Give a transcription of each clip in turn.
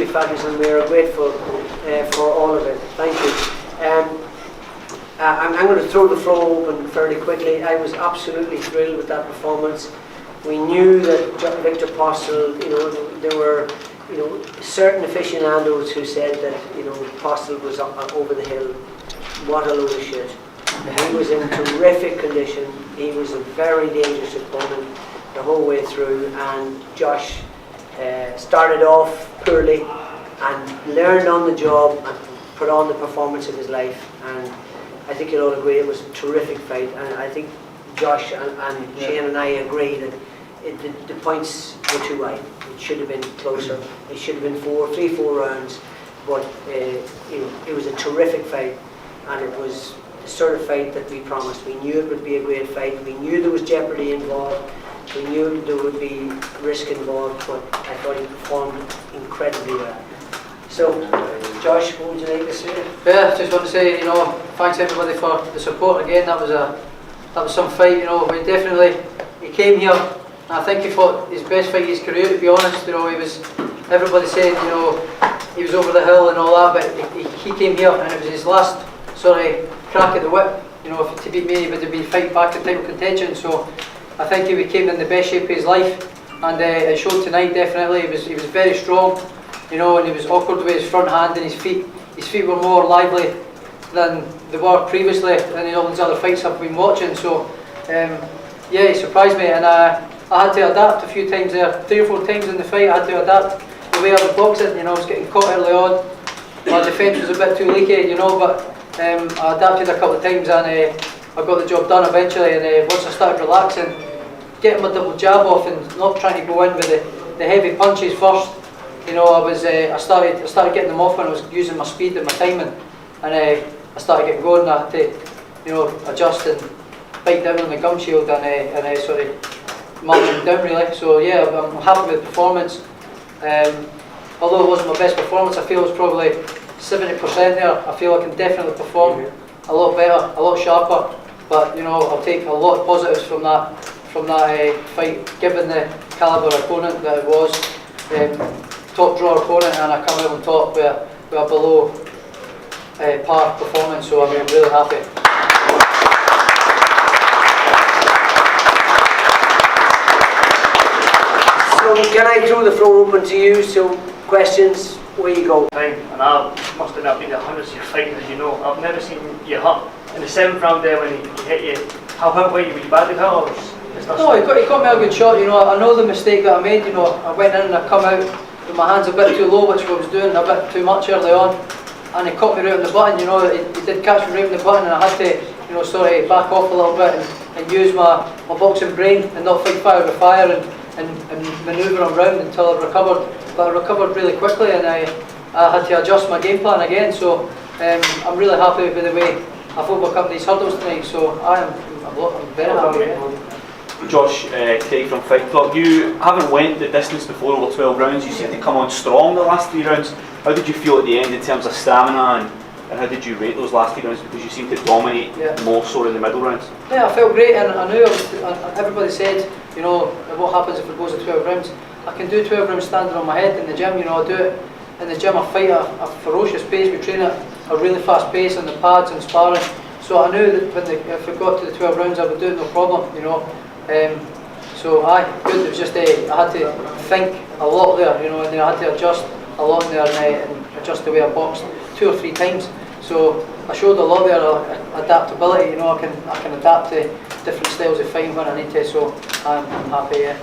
fabulous, and we are grateful for all of it. Thank you. I'm going to throw the floor open fairly quickly. I was absolutely thrilled with that performance. We knew that Viktor Postol, there were, certain aficionados who said that, Postol was over the hill. What a load of shit. He was in terrific condition. He was a very dangerous opponent the whole way through, and Josh started off poorly and learned on the job and put on the performance of his life. And I think you'll all agree it was a terrific fight, and I think Josh and Shane and I agree that the points were too wide. It should have been closer. It should have been 3-4 rounds, but it was a terrific fight, and it was the sort of fight that we promised. We knew it would be a great fight. We knew there was jeopardy involved. We knew there would be risk involved, but I thought he performed incredibly well. So, Josh, what would you like to say? Yeah, just want to say, thanks everybody for the support again. That was some fight. He came here, and I think he fought his best fight of his career. To be honest, everybody said, he was over the hill and all that, but he came here, and it was his last crack at the whip. To beat me, he would have been fighting back in title contention. So I think he came in the best shape of his life, and it showed tonight. Definitely, he was very strong. And he was awkward with his front hand and his feet. His feet were more lively than they were previously in all these other fights I've been watching. So, he surprised me, and I had to adapt a few times there. 3 or 4 times in the fight, I had to adapt the way I was boxing. I was getting caught early on. My defence was a bit too leaky, but I adapted a couple of times, and I got the job done eventually. And once I started relaxing, getting my double jab off and not trying to go in with the heavy punches first. I started getting them off when I was using my speed and my timing, and I started getting going. I had to, adjust and bite down on the gum shield and sort of march them down really. So yeah, I'm happy with the performance. Although it wasn't my best performance, I feel it was probably 70% there. I feel I can definitely perform a lot better, a lot sharper. But I'll take a lot of positives from that fight, given the calibre opponent that it was. Top draw opponent, and I come out on top with a below par performance, so I'm really happy. So can I throw the floor open to you? So questions, where you go? And I must admit I've been the hundreds of your fights, as you know. I've never seen you hurt. In the 7th round there when he hit you, how hurt were you? Were you badly hurt, or No, he got me a good shot. I know the mistake that I made. I went in and I come out with my hands a bit too low, which I was doing a bit too much early on, and he caught me right on the button. He did catch me right on the button, and I had to, back off a little bit and use my boxing brain and not fight fire with fire and manoeuvre him round until I recovered. But I recovered really quickly, and I had to adjust my game plan again. So I'm really happy with the way I've overcome these hurdles tonight. So I'm very happy. Josh, Craig from Fight Club, you haven't went the distance before over 12 rounds. You seem to come on strong the last 3 rounds. How did you feel at the end in terms of stamina, and how did you rate those last 3 rounds, because you seem to dominate more so in the middle rounds? Yeah, I felt great, and I knew everybody said, what happens if it goes to 12 rounds. I can do 12 rounds standing on my head in the gym. I do it in the gym. I fight at a ferocious pace. We train at a really fast pace on the pads and sparring. So I knew that if it got to the 12 rounds, I would do it no problem. So good. It was just I had to think a lot there, and I had to adjust a lot there and adjust the way I boxed 2 or 3 times. So I showed a lot there, adaptability. I can adapt to different styles of fighting when I need to. So I'm happy. Yeah.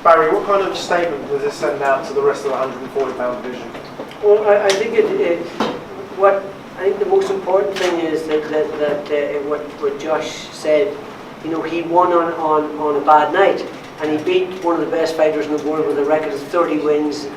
Barry, what kind of statement does this send out to the rest of the 140-pound division? Well, I think I think the most important thing is that what Josh said. He won on a bad night, and he beat one of the best fighters in the world with a record of 30 wins,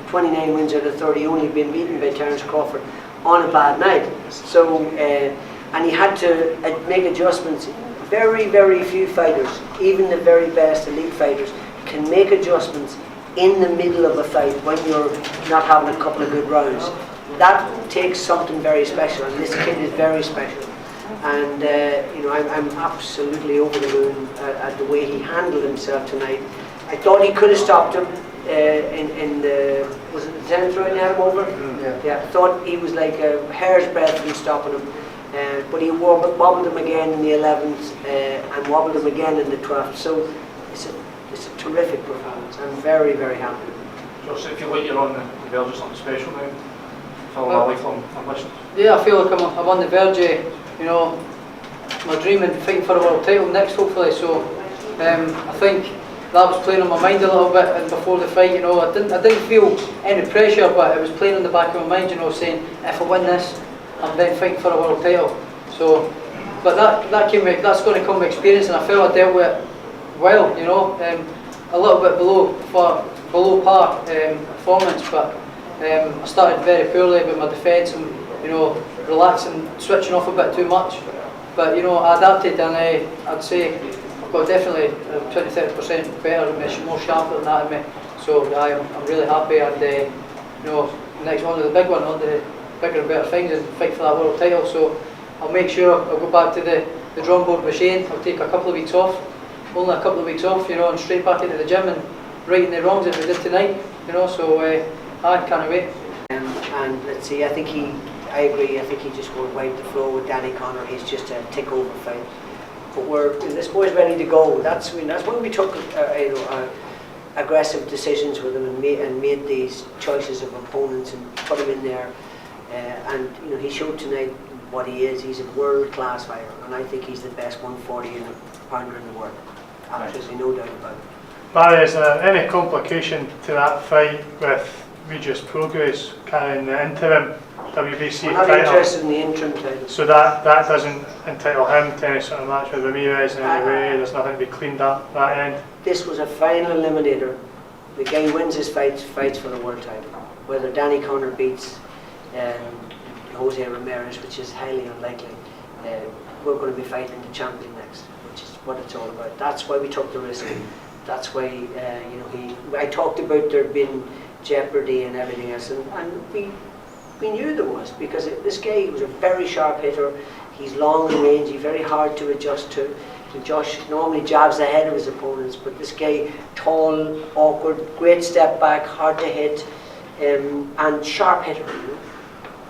29 wins out of 30, only been beaten by Terence Crawford on a bad night. So, and he had to make adjustments. Very, very few fighters, even the very best elite fighters, can make adjustments in the middle of a fight when you're not having a couple of good rounds. That takes something very special, and this kid is very special. And I'm absolutely over the moon at the way he handled himself tonight. I thought he could have stopped him, in the, was it the 10th round he had him over? Yeah, thought he was like a hair's breadth from stopping him. But he wobbled him again in the 11th and wobbled him again in the 12th. So it's a terrific performance. I'm very, very happy. Josh, if you like you're on the verge of something special now, for a lifelong ambition. Yeah, I feel like I'm on the verge of, you know, my dream and fighting for a world title next, hopefully. So I think that was playing on my mind a little bit, and before the fight, you know, I didn't feel any pressure, but it was playing in the back of my mind, you know, saying if I win this, I'm then fighting for a world title. So, but that's going to come with experience, and I felt I dealt with it well, you know, a little bit below par performance, but I started very poorly with my defence and, you know, relaxing, switching off a bit too much. But, you know, I adapted, and I'd say I've got definitely 20-30% better, more sharper than that in me. So I'm really happy, and you know, next one, the big one, on the bigger and better things, and fight for that world title. So I'll make sure I'll go back to the drawing board machine. I'll take a couple of weeks off, only a couple of weeks off, you know, and straight back into the gym and righting the wrongs that we did tonight, you know. So I can't wait. And let's see, I agree. I think he just won't wipe the floor with Danny Connor. He's just a tick over fight. But this boy's ready to go. That's why we took aggressive decisions with him and made these choices of opponents and put him in there. And you know, he showed tonight what he is. He's a world-class fighter, and I think he's the best 140 pounder in the world. Absolutely no doubt about it. Barry, is there any complication to that fight with Regis Progress carrying the interim WBC I'm not title? interested in the interim title. So that doesn't entitle him to any sort of match with Ramirez in any way? There's nothing to be cleaned up that end? This was a final eliminator. The guy who wins his fights for the world title. Whether Danny Connor beats Jose Ramirez, which is highly unlikely, we're going to be fighting the champion next, which is what it's all about. That's why we took the risk. That's why you know, I talked about there being jeopardy and everything else, and we knew there was, because this guy was a very sharp hitter. He's long and rangy, very hard to adjust to. Josh normally jabs ahead of his opponents, but this guy, tall, awkward, great step back, hard to hit, and sharp hitter. You know?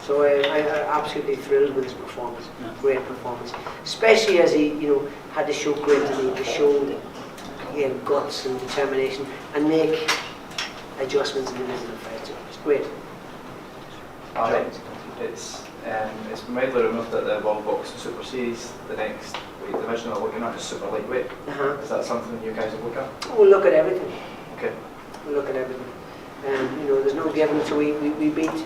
So I'm absolutely thrilled with his performance. Great performance, especially as he, you know, had to show grit and to show that he had guts and determination and make adjustments in the middle of the fight. So it's great. It's been widely rumoured that the World Boxing Super Series, the next weight division are looking at is super lightweight. Is that something you guys will look at? We'll look at everything. Okay. We'll look at everything. You know, there's no giving. So we beat.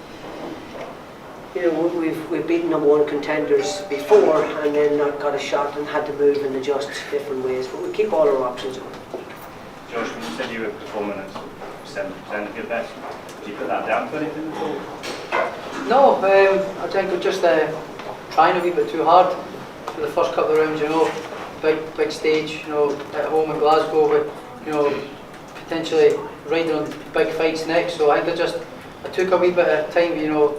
You know, we've beaten #1 contenders before, and then not got a shot and had to move and adjust different ways. But we keep all our options open. Josh, when you said you were performing at 7% of your best, did you put that down to anything at all? No, I think I'm just trying a wee bit too hard for the first couple of rounds, you know. Big stage, you know, at home in Glasgow, with, you know, potentially riding on big fights next. So I think I took a wee bit of time, you know,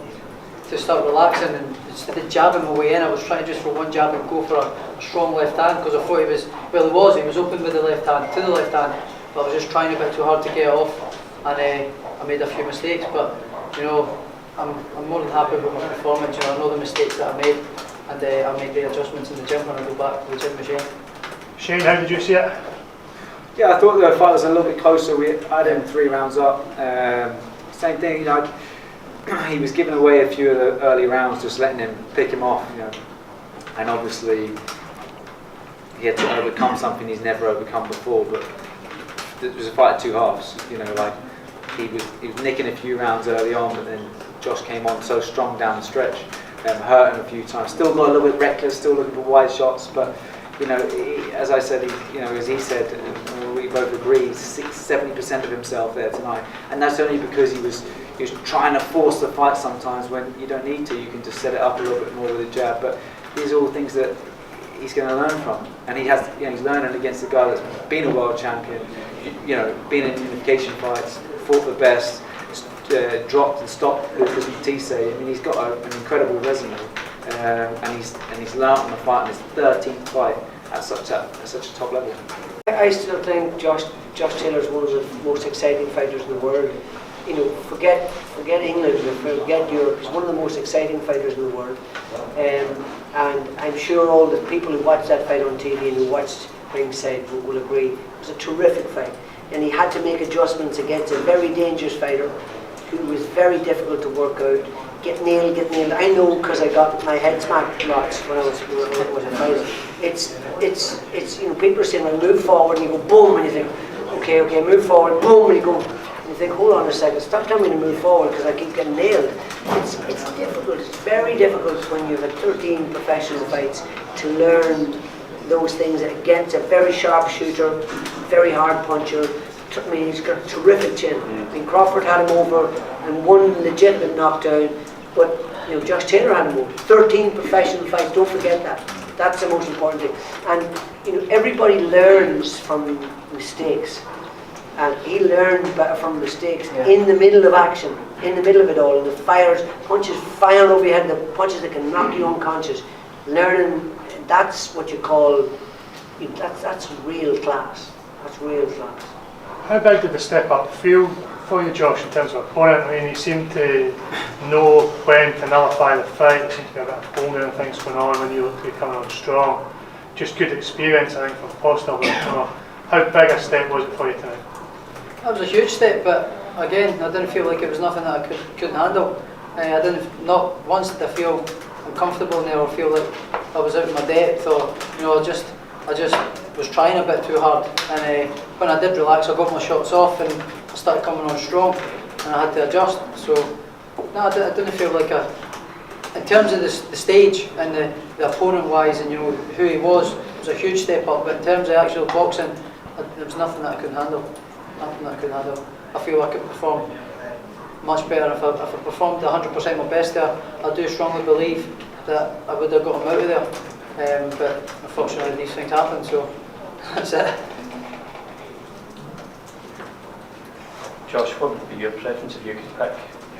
to start relaxing, and instead of jabbing my way in, I was trying just for one jab and go for a strong left hand, because I thought he was open with the left hand, to the left hand, but I was just trying a bit too hard to get it off, and I made a few mistakes. But, you know, I'm more than happy with my performance. You know, I know the mistakes that I made, and I made the adjustments in the gym when I go back to the gym machine. Shane, how did you see it? Yeah, I thought the fight was a little bit closer. We had him 3 rounds up. Same thing, you know, he was giving away a few of the early rounds, just letting him pick him off, you know. And obviously, he had to overcome something he's never overcome before. But it was a fight of 2 halves, you know. Like he was nicking a few rounds early on, but then Josh came on so strong down the stretch, hurt him a few times. Still got a little bit reckless, still looking for wide shots, but. You know, as I said, you know, as he said, and we both agree, 70% of himself there tonight, and that's only because he was trying to force the fight sometimes when you don't need to. You can just set it up a little bit more with a jab. But these are all things that he's going to learn from, and he has. You know, he's learning against a guy that's been a world champion. You know, been in unification fights, fought the best, dropped and stopped Lucas Matisse. I mean, he's got an incredible resume. And he's learned on the fight in his 13th fight at such a top level. I still think Josh Taylor is one of the most exciting fighters in the world. You know, forget England, forget Europe. He's one of the most exciting fighters in the world. And I'm sure all the people who watched that fight on TV and who watched ringside will agree. It was a terrific fight. And he had to make adjustments against a very dangerous fighter who was very difficult to work out. Get nailed. I know because I got my head smacked lots when I was a fighter. It's you know, people are saying, well, move forward, and you go boom, and you think, okay, move forward, boom, and you go, and you think, hold on a second, stop telling me to move forward because I keep getting nailed. It's difficult. It's very difficult when you've had 13 professional fights to learn those things against a very sharp shooter, very hard puncher. I mean, he's got a terrific chin. I mean, Crawford had him over and one legitimate knockdown, but you know, Josh Taylor had him over. 13 professional fights. Don't forget that. That's the most important thing. And you know, everybody learns from mistakes, and he learned better from mistakes in the middle of action, in the middle of it all, and the punches firing over your head, the punches that can knock you unconscious. Learning, that's what you call. You know, that's real class. That's real class. How big did the step up feel for you, Josh, in terms of opponent? I mean, you seem to know when to nullify the fight. There seems to be a bit of holding and things going on when you look to be coming on strong. Just good experience, I think, for Postol. But, you know, how big a step was it for you tonight? That was a huge step, but again, I didn't feel like it was nothing that I couldn't handle. Not once did I feel uncomfortable in there or feel like I was out of my depth, or you know, I just was trying a bit too hard, and when I did relax, I got my shots off and I started coming on strong, and I had to adjust. So no, I didn't feel like in terms of the stage and the opponent wise, and you know who he was, it was a huge step up. But in terms of actual boxing, there was nothing that I couldn't handle. Nothing that I couldn't handle. I feel I could perform much better if I performed 100% my best there. I do strongly believe that I would have got him out of there. But unfortunately these things happen, so that's it. Josh, what would be your preference if you could pick?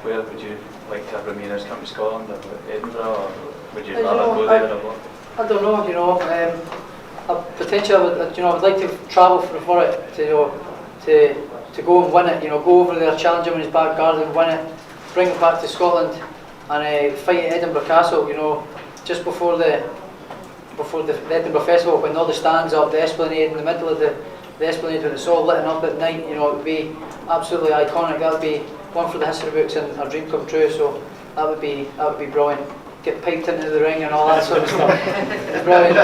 Where would you like to have Remainers come to Scotland, or Edinburgh, or would you rather go there or what? I don't know, you know. Potentially I would like to travel for it, to go and win it, you know, go over there, challenge him in his back garden, win it, bring it back to Scotland, and fight at Edinburgh Castle, you know, just before the Edinburgh Festival, when all the stands up, the Esplanade in the middle of the Esplanade, when it's all lit up at night, you know, it would be absolutely iconic. That would be one for the history books and a dream come true. So that would be brilliant. Get piped into the ring and all that sort of stuff. It's brilliant.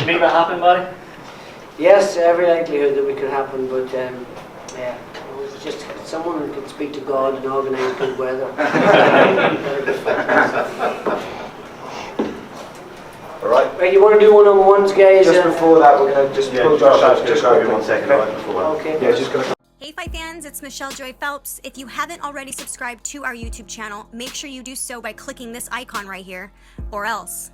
You make that happen, Barry? Yes, every likelihood that we could happen, but yeah, it's just someone who could speak to God and organise good weather. Right, you want to do one-on-ones, guys? Just before that, we're going to just pull Josh out. Just grab you 1 second. Okay. Yeah, just going to. Hey Fight fans, it's Michelle Joy Phelps. If you haven't already subscribed to our YouTube channel, make sure you do so by clicking this icon right here, or else.